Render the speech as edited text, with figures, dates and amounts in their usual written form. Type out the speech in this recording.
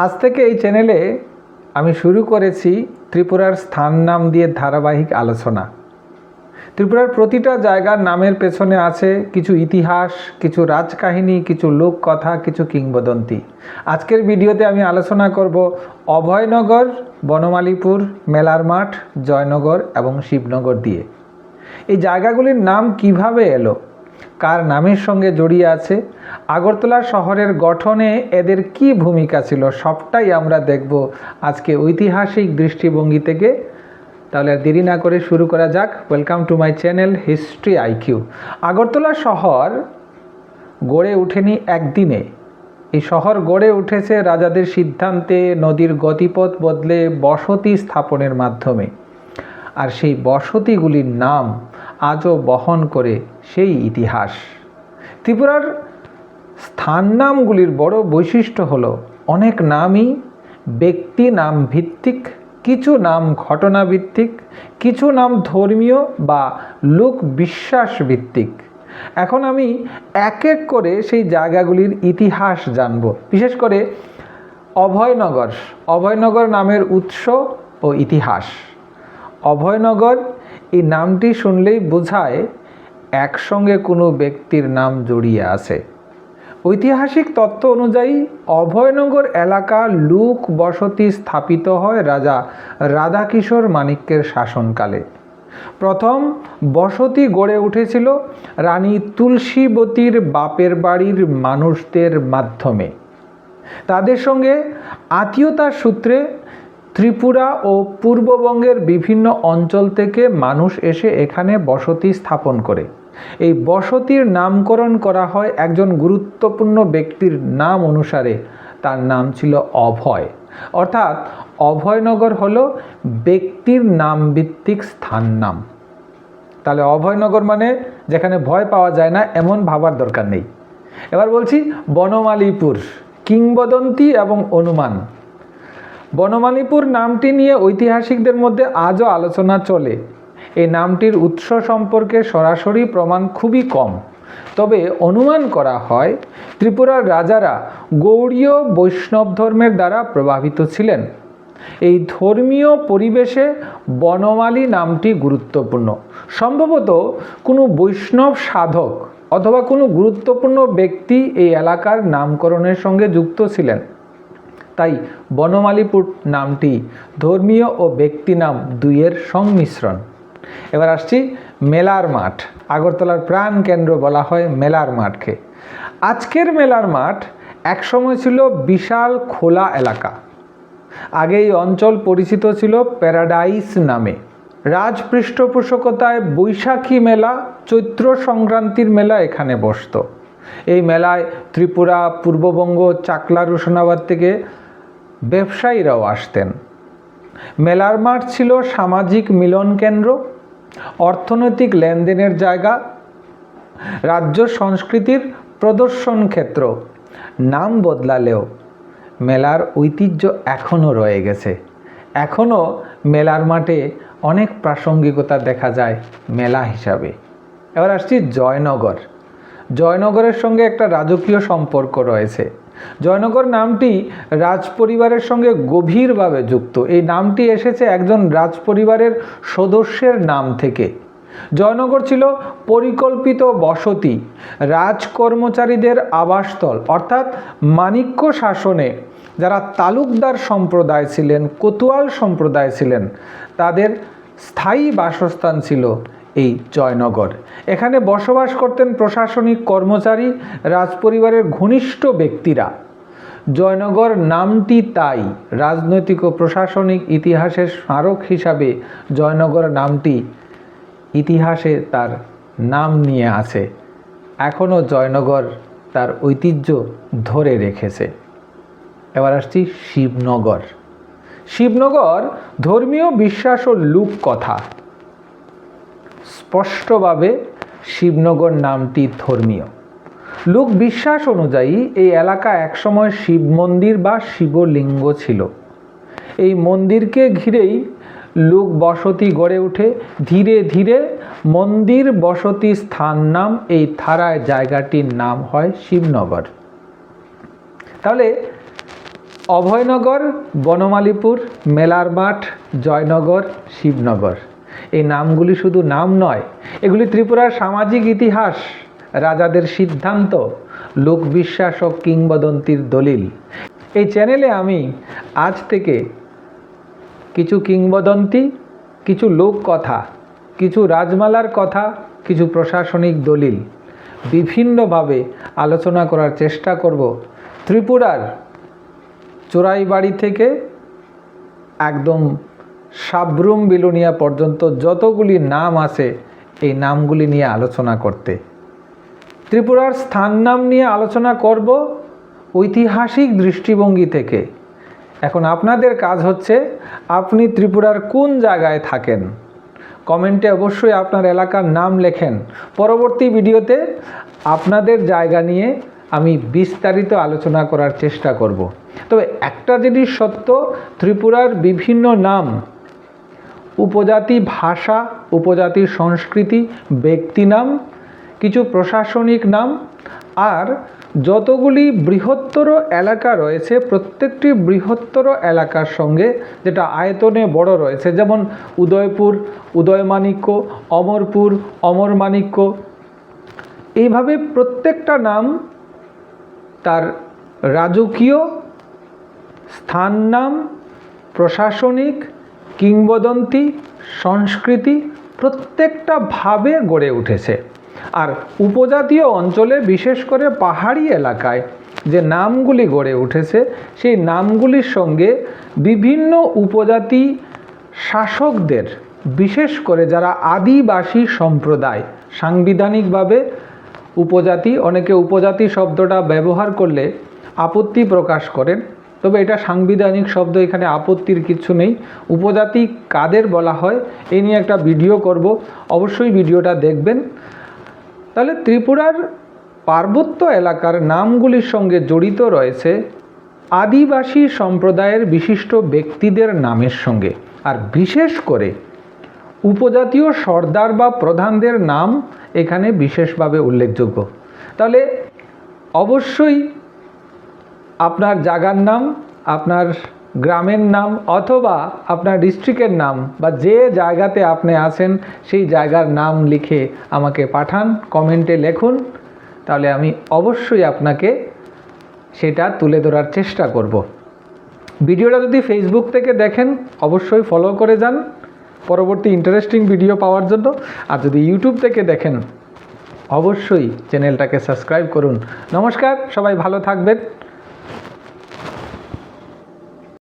আজ থেকে এই চ্যানেলে আমি শুরু করেছি ত্রিপুরার স্থান নাম দিয়ে ধারাবাহিক আলোচনা। ত্রিপুরার প্রতিটা জায়গার নামের পেছনে আছে কিছু ইতিহাস, কিছু রাজকাহিনী, কিছু লোককথা, কিছু কিংবদন্তি। আজকের ভিডিওতে আমি আলোচনা করব অভয়নগর, বনমালীপুর, মেলার মাঠ, জয়নগর এবং শিবনগর দিয়ে। এই জায়গাগুলির নাম কিভাবে এলো, কার নামের সঙ্গে জড়িয়ে আছে, আগরতলা শহরের গঠনে এদের কি ভূমিকা ছিল, সবটাই আমরা দেখব আজকে ঐতিহাসিক দৃষ্টিভঙ্গি থেকে। তাহলে আর দেরি না করে শুরু করা যাক। Welcome to my channel history IQ. Agartala শহর গড়ে ওঠেনি একদিনে। এই শহর গড়ে উঠেছে রাজাদের সিদ্ধান্তে, নদীর গতিপথ বদলে বসতি স্থাপনের মাধ্যমে। আর সেই বসতিগুলির নাম আজও বহন করে সেই ইতিহাস। ত্রিপুরার স্থান নামগুলির বড় বৈশিষ্ট্য হলো অনেক নামই ব্যক্তি নাম ভিত্তিক, কিছু নাম ঘটনা ভিত্তিক, কিছু নাম ধর্মীয় বা লোক বিশ্বাস ভিত্তিক। এখন আমি এক এক করে সেই জায়গাগুলির ইতিহাস জানব। বিশেষ করে অভয়নগর নামের উৎস ও ইতিহাস। অভয়নগর এই নামটি শুনলেই বোঝায় একসঙ্গে কোনো ব্যক্তির নাম জড়িয়ে আছে। ঐতিহাসিক তত্ত্ব অনুযায়ী অভয়নগর এলাকা লোক বসতি স্থাপিত হয় রাজা রাধাকিশোর মাণিক্যের শাসনকালে। প্রথম বসতি গড়ে উঠেছিল রানী তুলসীবতীর বাপের বাড়ির মানুষদের মাধ্যমে। তাদের সঙ্গে আত্মীয়তার সূত্রে ত্রিপুরা ও পূর্ববঙ্গের বিভিন্ন অঞ্চল থেকে মানুষ এসে এখানে বসতি স্থাপন করে। এই বসতির নামকরণ করা হয় একজন গুরুত্বপূর্ণ ব্যক্তির নাম অনুসারে। তার নাম ছিল অভয়, অর্থাৎ অভয়নগর হলো ব্যক্তির নাম ভিত্তিক স্থান নাম। তাহলে অভয়নগর মানে যেখানে ভয় পাওয়া যায় না, এমন ভাবার দরকার নেই। এবার বলছি বনমালীপুর, কিংবদন্তি এবং অনুমান। বনমালীপুর নামটি নিয়ে ঐতিহাসিকদের মধ্যে আজও আলোচনা চলে। এই নামটির উৎস সম্পর্কে সরাসরি প্রমাণ খুবই কম, তবে অনুমান করা হয় ত্রিপুরার রাজারা গৌড়ীয় বৈষ্ণব ধর্মের দ্বারা প্রভাবিত ছিলেন। এই ধর্মীয় পরিবেশে বনমালী নামটি গুরুত্বপূর্ণ। সম্ভবত কোনো বৈষ্ণব সাধক অথবা কোনো গুরুত্বপূর্ণ ব্যক্তি এই এলাকার নামকরণের সঙ্গে যুক্ত ছিলেন। তাই বনমালীপুর নামটি ধর্মীয় ও ব্যক্তি নাম দুইয়ের সংমিশ্রণ। এবার আসছি মেলার মাঠ। আগরতলার প্রাণ কেন্দ্র বলা হয় মেলার মাঠকে। আজকের মেলার মাঠ একসময় ছিল বিশাল খোলা এলাকা। আগে এই অঞ্চল পরিচিত ছিল প্যারাডাইস নামে। রাজ পৃষ্ঠপোষকতায় বৈশাখী মেলা, চৈত্র সংক্রান্তির মেলা এখানে বসত। এই মেলায় ত্রিপুরা, পূর্ববঙ্গ, চাকলা, রোশনাবাদ থেকে ব্যবসায়ীরাও আসতেন। মেলার মাঠ ছিল সামাজিক মিলন কেন্দ্র, অর্থনৈতিক লেনদেনের জায়গা, রাজ্য সংস্কৃতির প্রদর্শন ক্ষেত্র। নাম বদলালেও মেলার ঐতিহ্য এখনও রয়ে গেছে। এখনও মেলার মাঠে অনেক প্রাসঙ্গিকতা দেখা যায় মেলা হিসাবে। এবার আসছি জয়নগর। জয়নগরের সঙ্গে একটা রাজকীয় সম্পর্ক রয়েছে। জয়নগর নামটি রাজপরিবারের সঙ্গে গভীরভাবে যুক্ত। এই নামটি এসেছে একজন রাজপরিবারের সদস্যের নাম থেকে। জয়নগর ছিল পরিকল্পিত বসতি, রাজকর্মচারীদের আবাসস্থল। অর্থাৎ মাণিক্য শাসনে যারা তালুকদার সম্প্রদায় ছিলেন, কোতোয়াল সম্প্রদায় ছিলেন, তাদের স্থায়ী বাসস্থান ছিল এই জয়নগর। এখানে বসবাস করতেন প্রশাসনিক কর্মচারী, রাজপরিবারের ঘনিষ্ঠ ব্যক্তিরা। জয়নগর নামটি তাই রাজনৈতিক ও প্রশাসনিক ইতিহাসের স্মারক হিসাবে জয়নগর নামটি ইতিহাসে তার নাম নিয়ে আছে। এখনও জয়নগর তার ঐতিহ্য ধরে রেখেছে। এবার আসছি শিবনগর। শিবনগর ধর্মীয় বিশ্বাস ও লোককথা। স্পষ্টভাবে শিবনগর নামটি ধর্মীয়। লোক বিশ্বাস অনুযায়ী এই এলাকা একসময় শিব মন্দির বা শিবলিঙ্গ ছিল। এই মন্দিরকে ঘিরেই লোক বসতি গড়ে ওঠে। ধীরে ধীরে মন্দির বসতি স্থান নাম এই ধারায় জায়গাটির নাম হয় শিবনগর। তাহলে অভয়নগর, বনমালীপুর, মেলার মাঠ, জয়নগর, শিবনগর। এই নামগুলি শুধু নাম নয়, এগুলি ত্রিপুরার সামাজিক ইতিহাস, রাজাদের সিদ্ধান্ত, লোকবিশ্বাস ও কিংবদন্তির দলিল। এই চ্যানেলে আমি আজ থেকে কিছু কিংবদন্তি, কিছু লোককথা, কিছু রাজমালার কথা, কিছু প্রশাসনিক দলিল বিভিন্নভাবে আলোচনা করার চেষ্টা করব। ত্রিপুরার চোরাইবাড়ি থেকে একদম সাব্রুম বিলোনিয়া পর্যন্ত যতগুলি নাম আছে এই নামগুলি নিয়ে আলোচনা করতে। ত্রিপুরার স্থান নাম নিয়ে আলোচনা করব ঐতিহাসিক দৃষ্টিভঙ্গি থেকে। এখন আপনাদের কাজ হচ্ছে আপনি ত্রিপুরার কোন জায়গায় থাকেন, কমেন্টে অবশ্যই আপনার এলাকার নাম লেখেন। পরবর্তী ভিডিওতে আপনাদের জায়গা নিয়ে আমি বিস্তারিত আলোচনা করার চেষ্টা করব। তবে একটা জিনিস সত্য, ত্রিপুরার বিভিন্ন নাম উপজাতি ভাষা, উপজাতি সংস্কৃতি, ব্যক্তি নাম, কিছু প্রশাসনিক নাম, আর যতগুলি বৃহত্তর এলাকা রয়েছে প্রত্যেকটি বৃহত্তর এলাকার সঙ্গে যেটা আয়তনে বড় রয়েছে, যেমন উদয়পুর, উদয়মাণিক্য, অমরপুর, অমরমাণিক্য, এইভাবে প্রত্যেকটা নাম তার রাজকীয়, স্থান নাম, প্রশাসনিক, কিংবদন্তি, সংস্কৃতি প্রত্যেকটা ভাবে গড়ে উঠেছে। আর উপজাতীয় অঞ্চলে, বিশেষ করে পাহাড়ি এলাকায় যে নামগুলি গড়ে উঠেছে সেই নামগুলির সঙ্গে বিভিন্ন উপজাতি শাসকদের, বিশেষ করে যারা আদিবাসী সম্প্রদায়, সাংবিধানিকভাবে উপজাতি, অনেকে উপজাতি শব্দটা ব্যবহার করলে আপত্তি প্রকাশ করেন, তবে এটা সাংবিধানিক শব্দ, এখানে আপত্তির কিছু নেই। উপজাতি কাদের বলা হয় এই নিয়ে একটা ভিডিও করব, অবশ্যই ভিডিওটা দেখবেন। তাহলে ত্রিপুরার পার্বত্য এলাকার নামগুলির সঙ্গে জড়িত রয়েছে আদিবাসী সম্প্রদায়ের বিশিষ্ট ব্যক্তিদের নামের সঙ্গে, আর বিশেষ করে উপজাতীয় সর্দার বা প্রধানদের নাম এখানে বিশেষভাবে উল্লেখযোগ্য। তাহলে অবশ্যই আপনার জায়গার নাম, আপনার গ্রামের নাম অথবা আপনার ডিস্ট্রিক্টের নাম বা যে জায়গাতে আপনি আছেন সেই জায়গার নাম লিখে আমাকে পাঠান, কমেন্টে লিখুন, তাহলে আমি অবশ্যই আপনাকে সেটা তুলে ধরার চেষ্টা করব। ভিডিওটা যদি ফেসবুক থেকে দেখেন অবশ্যই ফলো করে যান পরবর্তী ইন্টারেস্টিং ভিডিও পাওয়ার জন্য, আর যদি ইউটিউব থেকে দেখেন অবশ্যই চ্যানেলটাকে সাবস্ক্রাইব করুন। নমস্কার, সবাই ভালো থাকবেন।